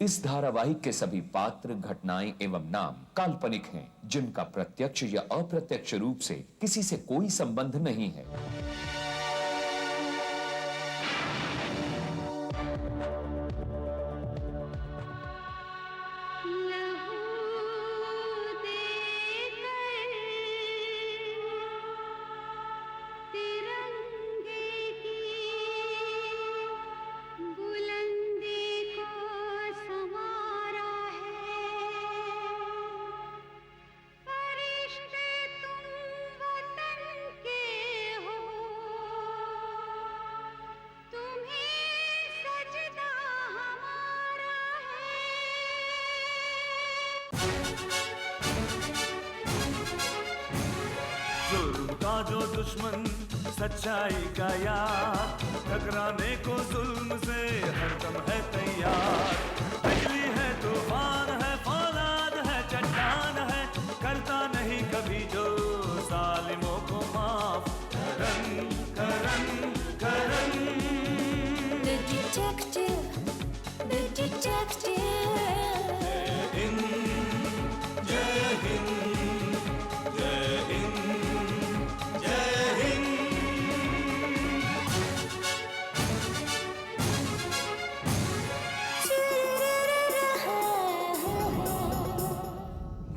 इस धारावाहिक के सभी पात्र, घटनाएं एवं नाम काल्पनिक हैं, जिनका प्रत्यक्ष या अप्रत्यक्ष रूप से किसी से कोई संबंध नहीं है। जुल्म का जो दुश्मन सच्चाई का यार, टकराने को जुल्म से हरदम है तैयार। बिजली है, तूफान है, फौलाद है, चट्टान है, करता नहीं कभी जो जालिमों को माफ। करन करन करन The detective, the detective. जय हिंद, जय हिंद, जय हिंद।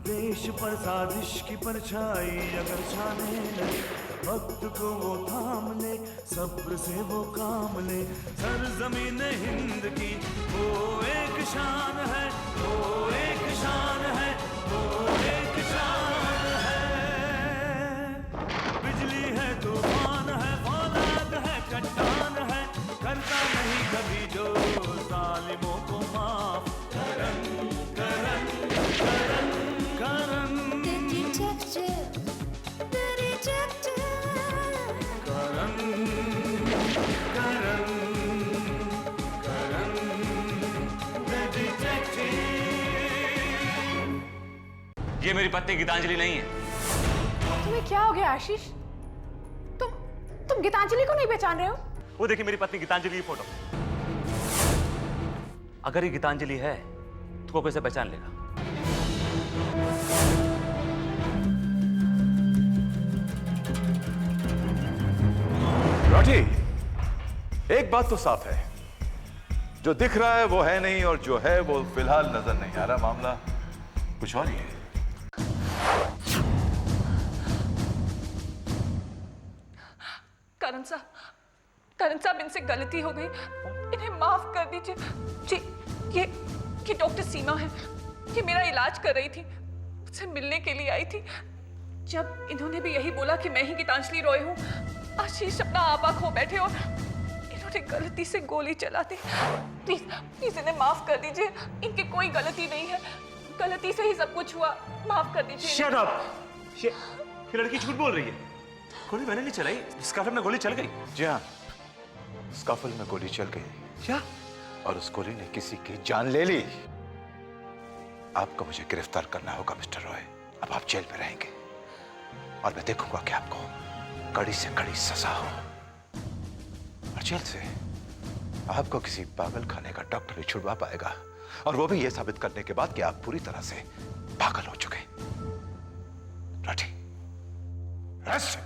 देश पर साजिश की परछाई अगर छाने लगे, वक्त को वो थाम ले, सब्र से वो काम ले। सरजमीन हिंद की वो एक शान है, वो एक शान है, वो एक शान है। बिजली है, तूफान है, फौलाद है, चट्टान है, करता नहीं कभी जो जालिमों को माफ। करन करन करन करन The detective, the detective. Karan Karan Karan the detective। ये मेरी पत्नी गीतांजलि नहीं है। तुम्हें क्या हो गया आशीष? तुम गीतांजलि को नहीं पहचान रहे हो? वो देखिए मेरी पत्नी गीतांजलि की फोटो। अगर ये गीतांजलि है तो वो कैसे पहचान लेगा? राठी, एक बात तो साफ है, जो दिख रहा है वो है नहीं, और जो है वो फिलहाल नजर नहीं आ रहा। मामला कुछ और ही है। करण साहब इनसे गलती हो गई, इन्हें माफ कर दीजिए। जी, ये डॉक्टर सीमा है, ये मेरा इलाज कर रही थी, मुझसे मिलने के लिए आई थी। जब इन्होंने भी यही बोला कि मैं ही गीतांजलि रॉय हूँ, आशीष अपना आपा खो बैठे और इन्होंने गलती से गोली चला दी। प्लीज प्लीज इन्हें माफ कर दीजिए, इनकी कोई गलती नहीं है, गलती से ही सब कुछ हुआ, माफ कर दीजिए। Shut up! ये लड़की झूठ बोल रही है। गोली मैंने नहीं चलाई, स्काफर में गोली चल गई। जी हाँ, स्काफल में गोली चल गई। क्या? और उस गोली ने किसी की जान ले ली। आपको मुझे गिरफ्तार करना होगा मिस्टर रॉय। अब आप जेल में रहेंगे और मैं देखूंगा कि आपको कड़ी से कड़ी सजा हो। और जेल से आपको किसी पागल खाने का डॉक्टर ही छुड़वा पाएगा, और वो भी ये साबित करने के बाद कि आप पूरी तरह से पागल हो चुके। Rathi, rest.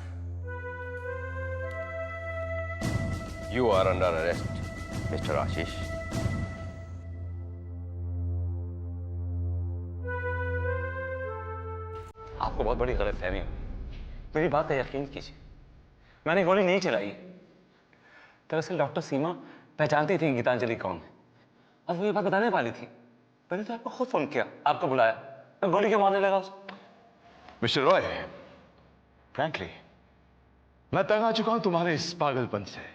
You are under arrest, Mr. Ashish. आपको बहुत बड़ी गलतफहमी है। मेरी बात का यकीन कीजिए, मैंने गोली नहीं चलाई। दरअसल डॉक्टर सीमा पहचानती थी गीतांजलि कौन है, और वो ये बात बताने वाली थी। मैंने तो आपको खुद फोन किया, आपको बुलाया, मैं गोली क्यों मारने लगा उसको? मिस्टर रॉय, फ्रैंकली मैं तंग आ चुका हूं तुम्हारे इस पागलपन से।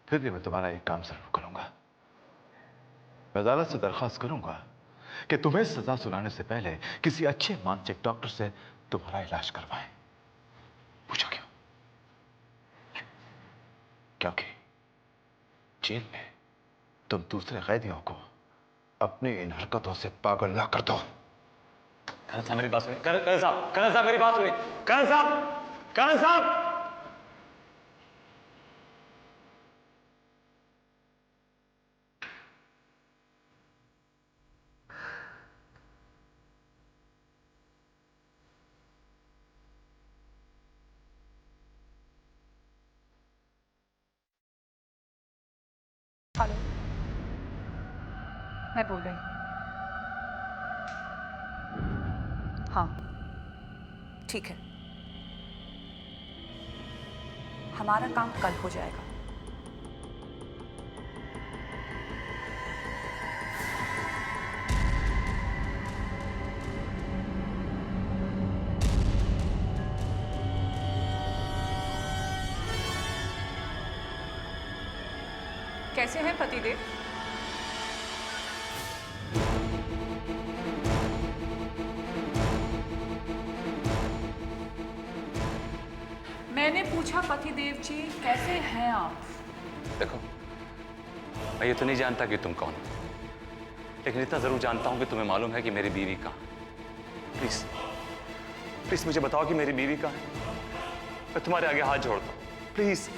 फिर भी मैं तुम्हारा एक काम जरूर करूंगा। मैं अदालत से दरखास्त करूंगा कि तुम्हें सजा सुनाने से पहले किसी अच्छे मानसिक डॉक्टर से तुम्हारा इलाज करवाएं। पूछो क्यों? क्योंकि जेल में तुम दूसरे कैदियों को अपनी इन हरकतों से पागल ना कर दो। करण साहब मेरी बात सुनिए। करण साहब मेरी बात सुनिए। करण साहब मैं बोल रही हूँ। हाँ, ठीक है, हमारा काम कल हो जाएगा। कैसे हैं पतिदेव? मैंने पूछा पतिदेव जी कैसे हैं आप? देखो, मैं ये तो नहीं जानता कि तुम कौन हो, लेकिन इतना जरूर जानता हूं कि तुम्हें मालूम है कि मेरी बीवी कहाँ है। प्लीज प्लीज मुझे बताओ कि मेरी बीवी कहाँ है। मैं तुम्हारे आगे हाथ जोड़ता हूँ, प्लीज।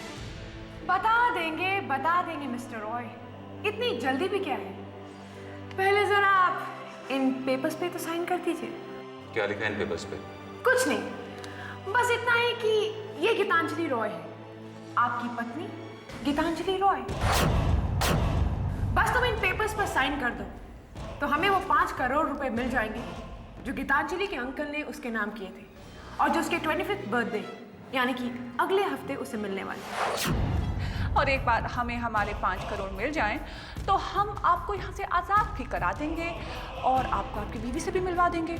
बता देंगे मिस्टर रॉय। इतनी जल्दी भी क्या है? पहले जरा आप इन पेपर्स पे तो साइन कर दीजिए। क्या लिखा है इन पेपर्स पे? कुछ नहीं, बस इतना है कि ये गीतांजलि रॉय है, आपकी पत्नी गीतांजलि रॉय। बस तुम इन पेपर्स पर साइन कर दो तो हमें वो 5 करोड़ रुपए मिल जाएंगे जो गीतांजलि के अंकल ने उसके नाम किए थे और जो उसके 25th बर्थडे यानी कि अगले हफ्ते उसे मिलने वाले। और एक बार हमें हमारे 5 करोड़ मिल जाएं तो हम आपको यहाँ से आज़ाद भी करा देंगे और आपको आपकी बीवी से भी मिलवा देंगे,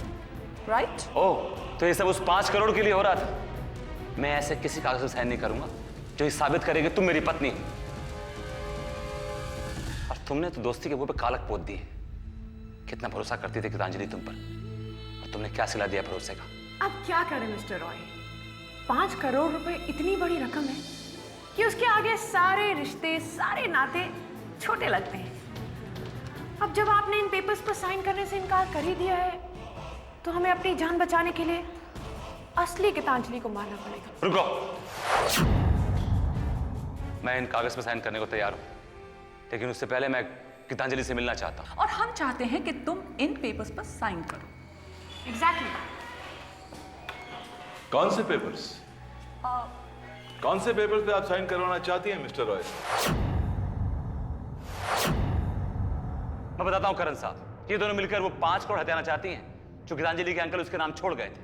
राइट? ओह, तो ये सब उस 5 करोड़ के लिए हो रहा था। मैं ऐसे किसी कागज पर साइन नहीं करूंगा जो ये साबित करेगी तुम मेरी पत्नी हो। और तुमने तो दोस्ती के मुंह पे कालक पोत दी है। कितना भरोसा करती थी गीतांजलि तुम पर, और तुमने क्या सिला दिया भरोसे का। अब क्या करें मिस्टर रॉय? 5 करोड़ रुपए इतनी बड़ी रकम है कि उसके आगे सारे रिश्ते, सारे नाते छोटे लगते हैं। अब जब आपने इन पेपर्स पर साइन करने से इनकार कर ही दिया है तो हमें अपनी जान बचाने के लिए असली गीतांजलि को मारना पड़ेगा। रुको, मैं इन कागज पर साइन करने को तैयार हूं, लेकिन उससे पहले मैं गीतांजलि से मिलना चाहता हूं। और हम चाहते हैं कि तुम इन पेपर्स पर साइन करो। एग्जैक्टली। कौन से पेपर्स? कौन से पेपर्स पे आप साइन करवाना चाहती हैं मिस्टर रॉय? मैं बताता हूं करण साहब, ये दोनों मिलकर वो 5 करोड़ हथियाना चाहती हैं जो गीतांजलि के अंकल उसके नाम छोड़ गए थे।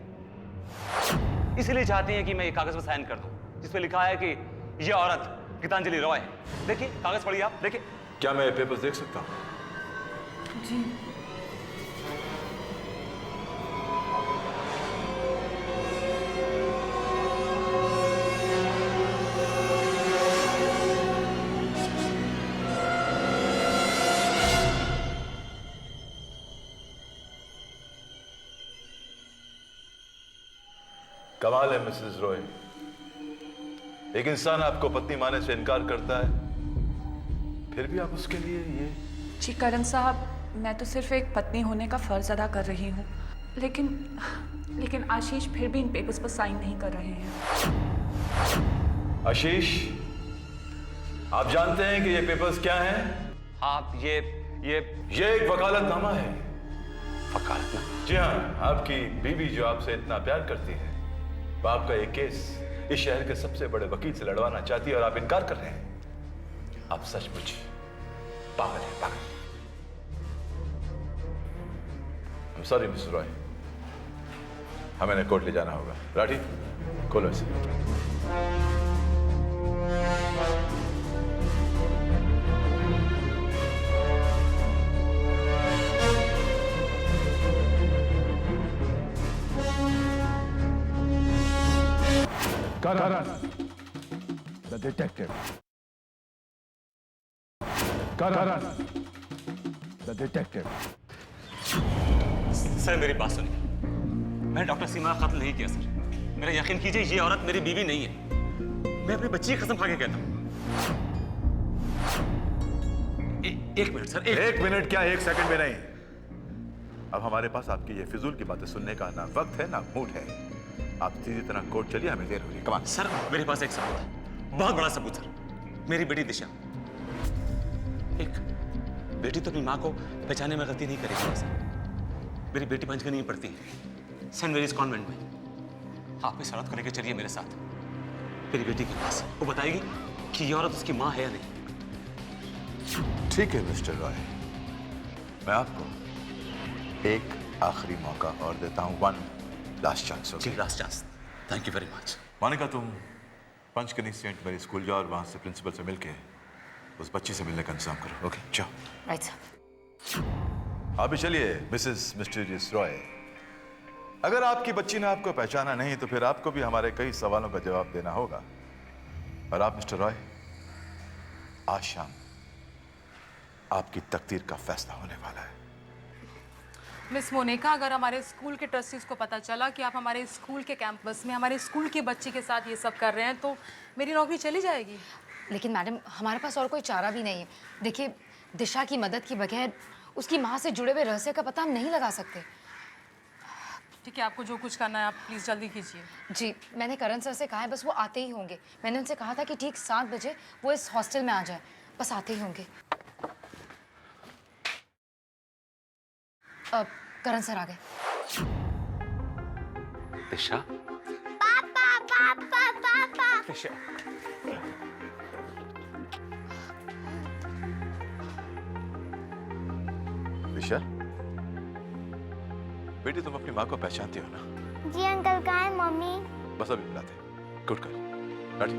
इसलिए चाहती हैं कि मैं ये कागज पर साइन कर दूं जिसपे लिखा है कि ये औरत गीतांजलि रॉय है। देखिए कागज पढ़िए आप, देखिए। क्या मैं ये पेपर्स देख सकता हूं? जी। कमाल है मिसेस रॉय, एक इंसान आपको पत्नी मानने से इनकार करता है, फिर भी आप उसके लिए ये। जी करण साहब, मैं तो सिर्फ एक पत्नी होने का फर्ज अदा कर रही हूँ, लेकिन आशीष फिर भी इन पेपर्स पर साइन नहीं कर रहे हैं। आशीष, आप जानते हैं कि ये पेपर्स क्या हैं? आप ये एक वकालतनामा है। वकालतनामा? जी हाँ, आपकी बीवी जो आपसे इतना प्यार करती है वो आपका एक केस इस शहर के सबसे बड़े वकील से लड़वाना चाहती है और आप इनकार कर रहे हैं। आप सचमुच पागल हैं, पागल। I'm sorry मिस्टर रॉय, हमें कोर्ट ले जाना होगा। राठी, खोलो इसे। Karan, the detective. Karan, the detective. Sir मेरी बात सुनिए, मैंने डॉक्टर सीमा का कत्ल नहीं किया सर। मेरा यकीन कीजिए, ये औरत मेरी बीवी नहीं है। मैं अपनी बच्ची की कसम खा के कहता हूँ। एक मिनट सर, एक मिनट क्या, 1 सेकंड में नहीं। अब हमारे पास आपकी ये फिजूल की बातें सुनने का ना वक्त है ना मूड है। आप सीधी तरह कोर्ट चलिए, हमें देर हो रही है। कमाल। सर मेरे पास एक सबूत है, बहुत बड़ा सबूत सर। मेरी बेटी दिशा, एक बेटी तो अपनी माँ को पहचानने में गलती नहीं करेगी सर। मेरी बेटी पंचगनी में पढ़ती है, सेंट मेरीज कॉन्वेंट में। आप इस औरत को लेकर चलिए मेरे साथ मेरी बेटी के पास। वो बताएगी कि ये औरत उसकी माँ है या नहीं। ठीक है मिस्टर रॉय, मैं आपको एक आखिरी मौका और देता हूँ, वन लास्ट चांस। जी last chance, thank you very much. Monika, तुम पंचकनी सेंट मेरी स्कूल जाओ और वहां से प्रिंसिपल से मिलके उस बच्ची से मिलने का इंतजाम करो। ओके जाओ। Right sir. आप भी चलिए मिसेस मिस्टीरियस रॉय। अगर आपकी बच्ची ने आपको पहचाना नहीं तो फिर आपको भी हमारे कई सवालों का जवाब देना होगा। और आप मिस्टर रॉय, आज शाम आपकी तकदीर का फैसला होने वाला है। मिस मोनिका, अगर हमारे स्कूल के ट्रस्टीज को पता चला कि आप हमारे स्कूल के कैंपस में हमारे स्कूल के बच्चे के साथ ये सब कर रहे हैं तो मेरी नौकरी चली जाएगी। लेकिन मैडम, हमारे पास और कोई चारा भी नहीं है। देखिए, दिशा की मदद के बगैर उसकी माँ से जुड़े हुए रहस्य का पता हम नहीं लगा सकते। ठीक है, आपको जो कुछ करना है आप प्लीज़ जल्दी कीजिए। जी, मैंने करण सर से कहा है, बस वो आते ही होंगे। मैंने उनसे कहा था कि ठीक 7 बजे वो इस हॉस्टल में आ जाए, बस आते ही होंगे। करण सर आ गए। दिशा, पापा पापा पापा। दिशा, दिशा बेटी, तुम अपनी माँ को पहचानती हो ना? जी अंकल, कहाँ है मम्मी? बस अभी बुलाते। Good girl.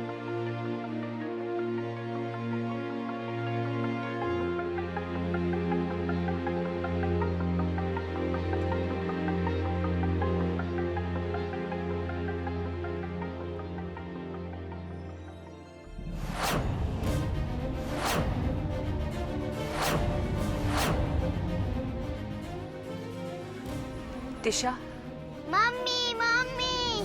Disha, mummy mummy.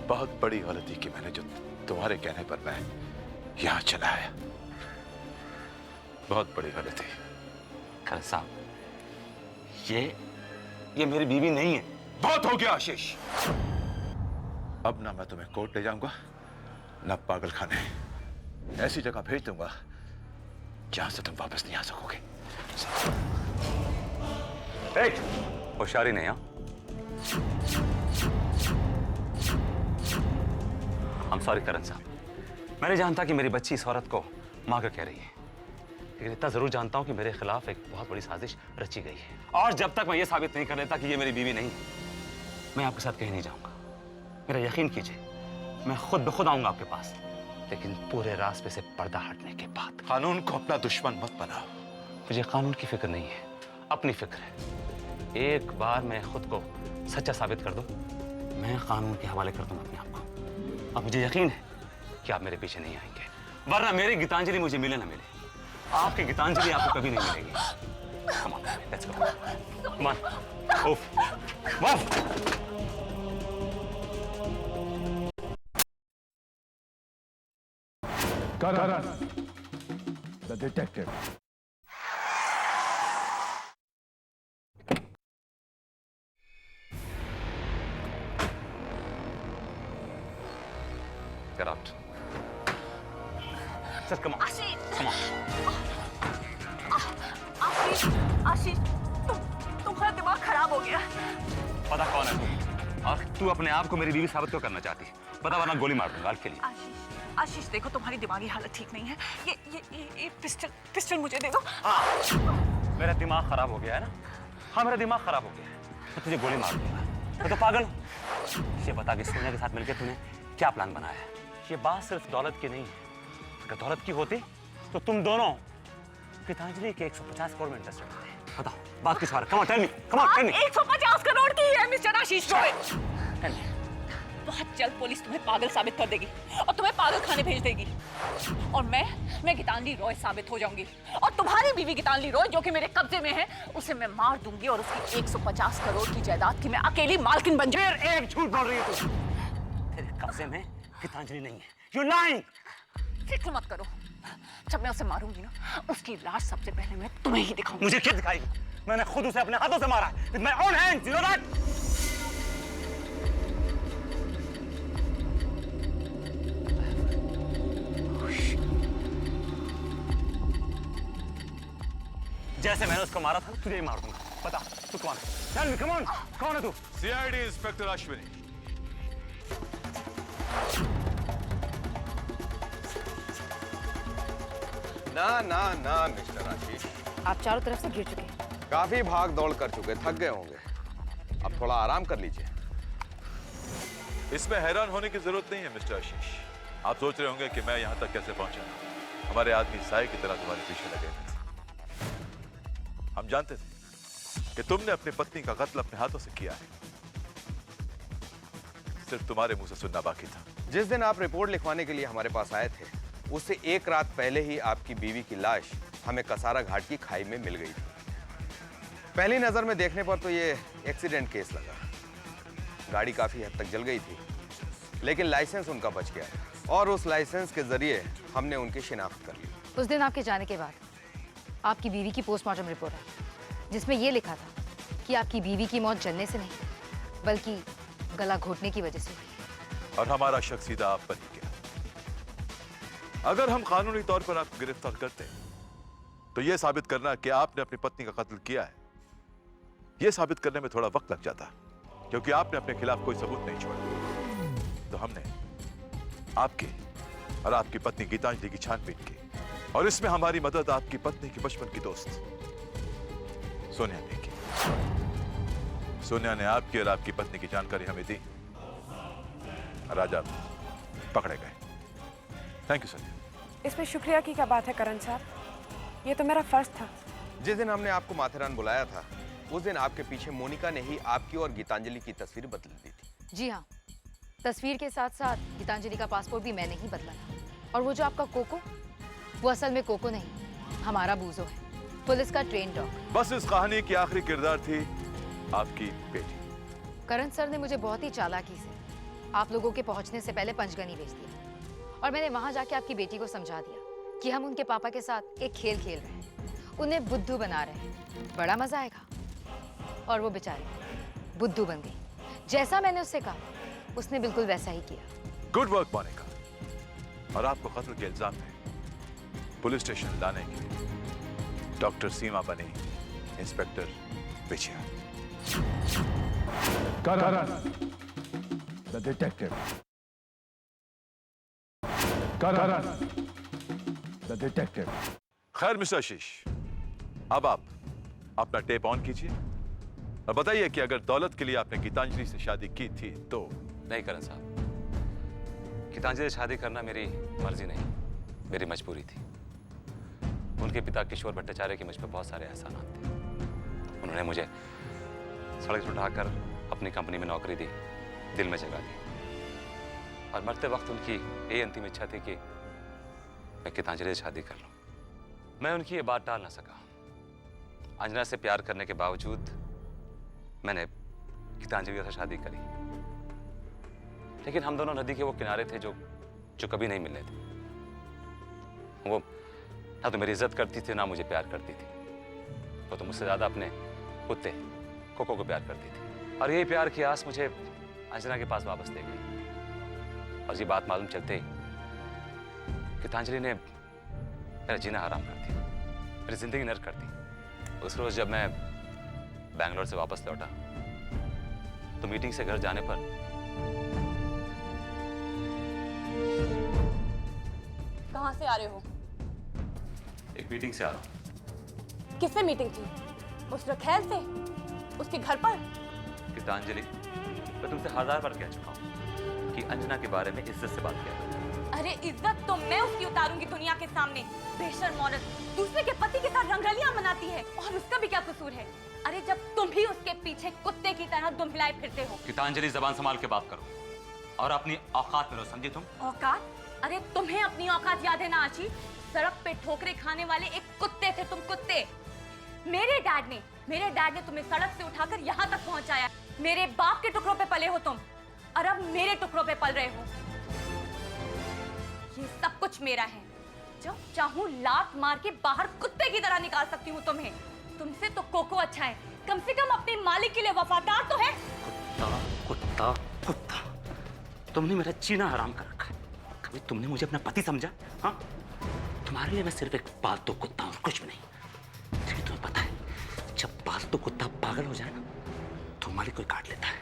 बहुत बड़ी गलती की मैंने जो तुम्हारे कहने पर मैं यहाँ चला आया। बहुत बड़ी गलती। करण साहब, ये मेरी बीवी नहीं है। बहुत हो गया आशीष। अब ना मैं तुम्हें कोर्ट ले जाऊंगा ना पागल खाने। ऐसी जगह भेज दूंगा जहां से तुम वापस नहीं आ सकोगे। होशियारी नहीं। हाँ, I'm sorry करण साहब, मैं नहीं जानता कि मेरी बच्ची इस औरत को माँ क्या कह रही है, लेकिन इतना जरूर जानता हूं कि मेरे खिलाफ एक बहुत बड़ी साजिश रची गई है। और जब तक मैं ये साबित नहीं कर लेता कि ये मेरी बीवी नहीं, मैं आपके साथ कहीं नहीं जाऊंगा। मेरा यकीन कीजिए, मैं खुद ब खुद आऊंगा आपके पास, लेकिन पूरे रास्ते से पर्दा हटने के बाद। कानून को अपना दुश्मन मत बनाओ। मुझे कानून की फिक्र नहीं है, अपनी फिक्र है। एक बार मैं खुद को सच्चा साबित कर दूं, मैं कानून के हवाले कर दूंगा अपने आप को। अब मुझे यकीन है कि आप मेरे पीछे नहीं आएंगे, वरना मेरी गीतांजलि मुझे मिले ना मिले, आपकी गीतांजलि आपको कभी नहीं मिलेगी। Come on, let's go. Come on. Move. Move. Karan, the detective. Get out. Sir, come on. Ashish, Come on. आशीष, आशीष, तुम्हारा दिमाग खराब हो गया। पता कौन है तू? और तू अपने आप को मेरी बीवी साबित क्यों करना चाहती है? बता, वरना गोली मार दूंगा के लिए। आशीष, आशीष देखो, तुम्हारी दिमागी हालत ठीक नहीं है। ये पिस्टल मुझे दे दो। हाँ, मेरा दिमाग खराब हो गया है ना? हाँ, मेरा दिमाग खराब हो गया है। मैं तुझे गोली मार दूंगा। मैं तो पागल हूँ। ये बता कि सोनिया के साथ मिलकर तूने क्या प्लान बनाया है? ये बात सिर्फ दौलत की नहीं है। अगर दौलत की होती तो तुम दोनों गीतांजलि के 150 करोड़ में इंटरेस्टेड होते। बताओ, बात किस बारे? Come on, tell me. Come on, tell me. 150 crore की है मिस्टर आशीष रॉय। बहुत जल्द पुलिस तुम्हें पागल साबित कर देगी और तुम्हें पागल खाने भेज देगी, और मैं गीतांजलि रॉय साबित हो जाऊंगी। और तुम्हारी बीवी गीतांजलि रॉय, जो कि मेरे कब्जे में है, उसे मैं मार दूंगी और उसकी 150 करोड़ की जायदाद की मैं अकेली मालकिन बन जाऊंगी। एक झूठ बोल रही है तू। तेरे कब्जे में गीतांजलि नहीं है। You're lying. फिक्र मत करो, जब मैं उसे मारूंगी ना, उसकी लाश सबसे पहले मैं तुम्हें ही दिखाऊंगी। मुझे क्या दिखाएगी? मैंने खुद उसे अपने हाथों से मारा है। With my own hands, you know that? जैसे मैंने उसको मारा था, तुझे ही मार दूंगा। बता, तू कौन है? Tell me, come on. कौन है तू? CID inspector Ashwini. ना ना ना मिस्टर आशीष, आप चारों तरफ से गिर चुके हैं। काफी भाग दौड़ कर चुके, थक गए होंगे। अब थोड़ा आराम कर लीजिए। इसमें हैरान होने की जरूरत नहीं है मिस्टर आशीष। आप सोच रहे होंगे कि मैं यहां तक कैसे पहुंचा। हमारे आदमी साए की तरह तुम्हारे पीछे लगे थे। हम जानते थे कि तुमने अपनी पत्नी का कत्ल अपने हाथों से किया है। सिर्फ तुम्हारे मुंह से सुनना बाकी था। जिस दिन आप रिपोर्ट लिखवाने के लिए हमारे पास आए थे, उससे एक रात पहले ही आपकी बीवी की लाश हमें कसारा घाट की खाई में मिल गई थी। पहली नजर में देखने पर तो ये एक्सीडेंट केस लगा। गाड़ी काफी हद तक जल गई थी, लेकिन लाइसेंस उनका बच गया और उस लाइसेंस के जरिए हमने उनकी शिनाख्त कर ली। उस दिन आपके जाने के बाद आपकी बीवी की पोस्टमार्टम रिपोर्ट आई, जिसमें यह लिखा था कि आपकी बीवी की मौत जलने से नहीं बल्कि गला घोटने की वजह से हुई। और हमारा शक सीधा आप पर ही गया। अगर हम कानूनी तौर पर आपको गिरफ्तार करते तो यह साबित करना कि आपने अपनी पत्नी का कत्ल किया है, यह साबित करने में थोड़ा वक्त लग जाता, क्योंकि आपने अपने खिलाफ कोई सबूत नहीं छोड़ा। तो हमने आपके और आपकी पत्नी गीतांजलि की छानबीन की, और इसमें हमारी मदद आपकी पत्नी की बचपन की दोस्त सोनिया ने की। सोनिया ने आपकी और आपकी पत्नी की जानकारी हमें दी। राजा पकड़े गए। Thank you Sonia. इसमें शुक्रिया की क्या बात है करण साहब, ये तो मेरा फर्ज था। जिस दिन हमने आपको माथेरान बुलाया था, उस दिन आपके पीछे मोनिका ने ही आपकी और गीतांजलि की तस्वीर बदल दी थी। जी हाँ, तस्वीर के साथ साथ गीतांजलि का पासपोर्ट भी मैंने ही बदला था। और वो जो आपका कोको, वो असल में कोको नहीं, हमारा बूजो है, पुलिस का ट्रेन डॉग। बस इस कहानी की आखिरी किरदार थी आपकी बेटी। करण सर ने मुझे बहुत ही चालाकी से आप लोगों के पहुंचने से पहले पंचगनी भेज दिया, और मैंने वहां जाके आपकी बेटी को समझा दिया कि हम उनके पापा के साथ एक खेल खेल रहे हैं, उन्हें बुद्धू बना रहे हैं, बड़ा मजा आएगा। और वो बेचारी बुद्धू बन गई। जैसा मैंने उससे कहा, उसने बिल्कुल वैसा ही किया। Good work Monika. और आपको कत्ल के इल्जाम में पुलिस स्टेशन लाने के लिए डॉक्टर सीमा बनी inspector Vijaya. Karan, the detective. Karan, the detective. खैर मिस्टर आशीष, अब आप अपना टेप ऑन कीजिए और बताइए कि अगर दौलत के लिए आपने गीतांजलि से शादी की थी तो। नहीं करण साहब, गीतांजलि से शादी करना मेरी मर्जी नहीं, मेरी मजबूरी थी। उनके पिता किशोर भट्टाचार्य के मुझ पर बहुत सारे एहसानात थे। उन्होंने मुझे सड़क से उठाकर अपनी कंपनी में नौकरी दी, दिल में जगह दी, और मरते वक्त उनकी यही अंतिम इच्छा थी कि मैं गीतांजलि से शादी कर लूं। मैं उनकी ये बात टाल ना सका। अंजना से प्यार करने के बावजूद मैंने गीतांजलि से शादी करी, लेकिन हम दोनों नदी के वो किनारे थे जो कभी नहीं मिलने थे। वो ना तो मेरी इज्जत करती थी, ना मुझे प्यार करती थी। वो तो मुझसे ज्यादा अपने कुत्ते कोको को प्यार करती थी, और यही प्यार की आस मुझे अंजना के पास वापस ले गई। और ये बात मालूम चलते ही गीतांजलि ने मेरा जीना हराम कर दिया, मेरी जिंदगी नर्क कर दी। उस रोज जब मैं बैंगलोर से वापस लौटा तो मीटिंग से घर जाने पर कहाँ से आ रहे हो? एक मीटिंग से आ रहा हूँ। किससे मीटिंग थी? उस रखैल से? उसके घर पर? गीतांजलि, मैं तुमसे 1000 बार कह चुका हूँ कि अंजना के बारे में इज्जत से बात किया। अरे इज्जत तो मैं उसकी उतारूंगी दुनिया के सामने। बेशर्म औरत दूसरे के पति के साथ रंगरलियां मनाती है, और उसका भी क्या कसूर है? अरे जब तुम भी उसके पीछे कुत्ते की तरह दुम्बलाए फिरते हो। गीतांजलि, जबान संभाल के बात करो और अपनी औकात में रहो, समझे तुम? औकात? अरे तुम्हें अपनी औकात याद है ना आची? सड़क पे ठोकरे खाने वाले एक कुत्ते थे तुम, कुत्ते। मेरे डैड ने तुम्हें सड़क से उठाकर यहाँ तक पहुँचाया। मेरे बाप के टुकड़ों पे पले हो तुम, और अब मेरे टुकड़ों पे पल रहे हो। ये सब कुछ मेरा है। जब चाहूं लात मार के बाहर कुत्ते की तरह निकाल सकती हूँ तुम्हें। तुमसे तो कोको अच्छा है, कम से कम अपने मालिक के लिए वफादार तो है। कुत्ता, तुमने मेरा जीना हराम कर रखा है। कभी तुमने मुझे अपना पति समझा? हाँ, तुम्हारे लिए मैं सिर्फ एक पालतू कुत्ता और कुछ भी नहीं। लेकिन तुम्हें पता है, जब पालतू कुत्ता पागल हो जाए ना, तो मालिक कोई काट लेता है।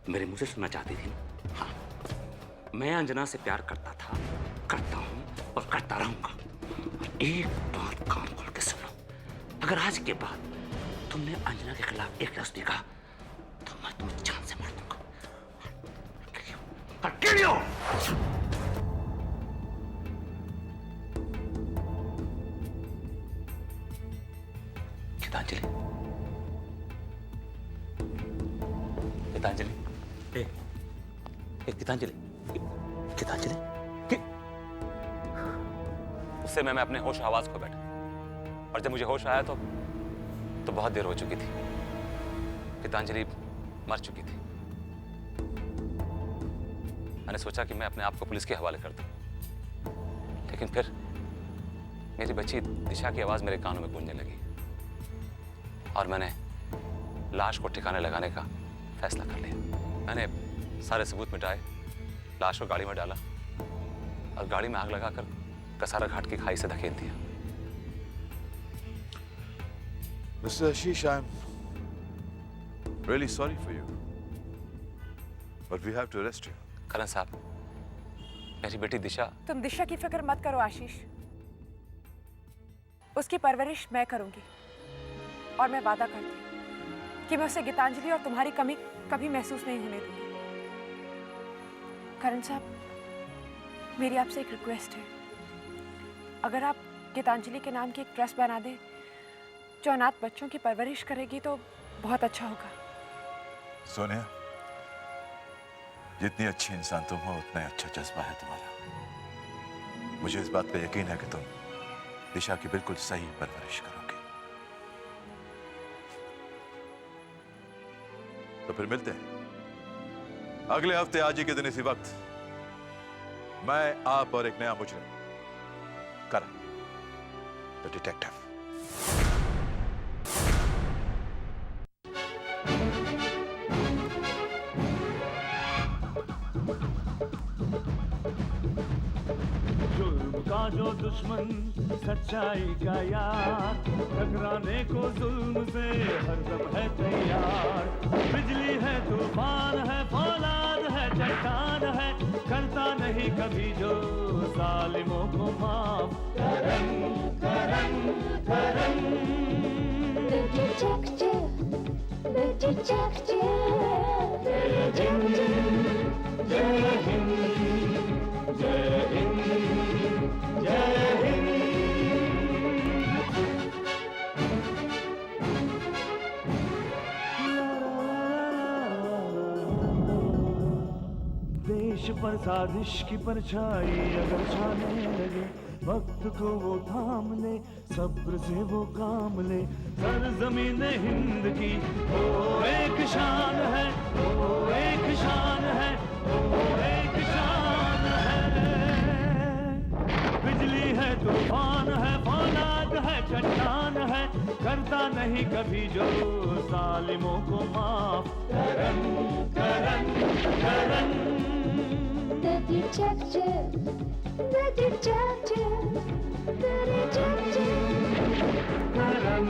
मेरे मुंह से सुनना चाहती थी ना? हाँ, मैं अंजना से प्यार करता था, करता हूँ और करता रहूंगा। एक बात कान खोल के सुनो, अगर आज के बाद तुमने अंजना के खिलाफ एक लफ्ज दिखा तो मैं तुम्हें जान से मार दूंगा। गीतांजलि, गीतांजलि, गीतांजलि, गीतांजलि। उससे मैं अपने होश आवाज खो बैठा और जब मुझे होश आया तो बहुत देर हो चुकी थी। गीतांजलि मर चुकी थी। मैंने सोचा कि मैं अपने आप को पुलिस के हवाले कर दूं, लेकिन फिर मेरी बच्ची दिशा की आवाज मेरे कानों में गूंजने लगी और मैंने लाश को ठिकाने लगाने का फैसला कर लिया। मैंने सारे सबूत मिटाए, लाश को गाड़ी में डाला और गाड़ी में आग लगाकर कसारा घाट की खाई से धकेल दिया। Mr. Ashish, I'm really sorry for you, but we have to arrest you. करण साहब, मेरी बेटी दिशा। तुम दिशा की फिक्र मत करो आशीष, उसकी परवरिश मैं करूंगी और मैं वादा करती हूँ कि मैं उसे गीतांजलि और तुम्हारी कमी कभी महसूस नहीं होने दूंगी। करण साहब, मेरी आपसे एक रिक्वेस्ट है, अगर आप गीतांजलि के नाम की एक ट्रस्ट बना दें जो अनाथ बच्चों की परवरिश करेगी तो बहुत अच्छा होगा। सोनिया, जितनी अच्छी इंसान तुम हो उतना ही अच्छा जज्बा है तुम्हारा। मुझे इस बात पे यकीन है कि तुम दिशा की बिल्कुल सही परवरिश करोगे। तो फिर मिलते हैं अगले हफ्ते आज ही के दिन इसी वक्त। मैं, आप और एक नया मुजरिम, करण द डिटेक्टिव। जुल्म का जो दुश्मन, सच्चाई का यार, टकराने को जुल्म से हरदम है तैयार। बिजली है, तूफान है, फौलाद है, चट्टान है, करता नहीं कभी जो जालिमों को माफ। करण, करण, करण। The detective, the detective. जय हिंद, जय हिंद, जय हिंद। देश पर साजिश की परछाई अगर छाने लगे, वक्त को वो थाम ले, सब्र से वो काम ले। सरज़मीन हिंद की वो एक शान है, वो एक शान है, वो एक शान है। बिजली है, तूफान है, फौलाद है, चट्टान है, करता नहीं कभी जो जालिमों को माफ। करण, करण, करण। The detective, the detective, the detective. Karan.